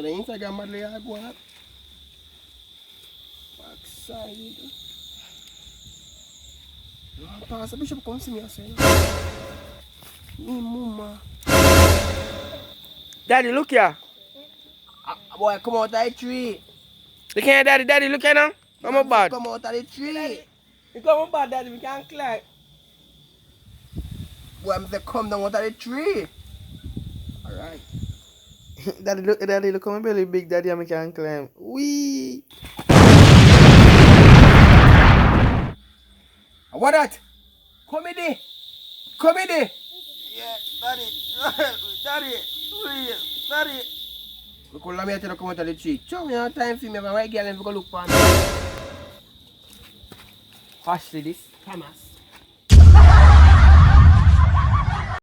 So the Instagram model I go on. Backside. Pastor Bishop come see me, I say. Me mama. Daddy, look here. Boy, come out of the tree. You can't, daddy, look here now. Come on, bad. Come out of the tree. You come on, bad, daddy, we can't climb. Boy, I'm say come down out of the tree. Alright. Daddy, look how my belly big, daddy, and I can't climb. Wee. What that? Come in there. Come in there. Yeah, daddy, please, daddy. Look how me tell you come out of the tree. Show me your time for me, but white girl and we go look for me. Ashley this. Thomas.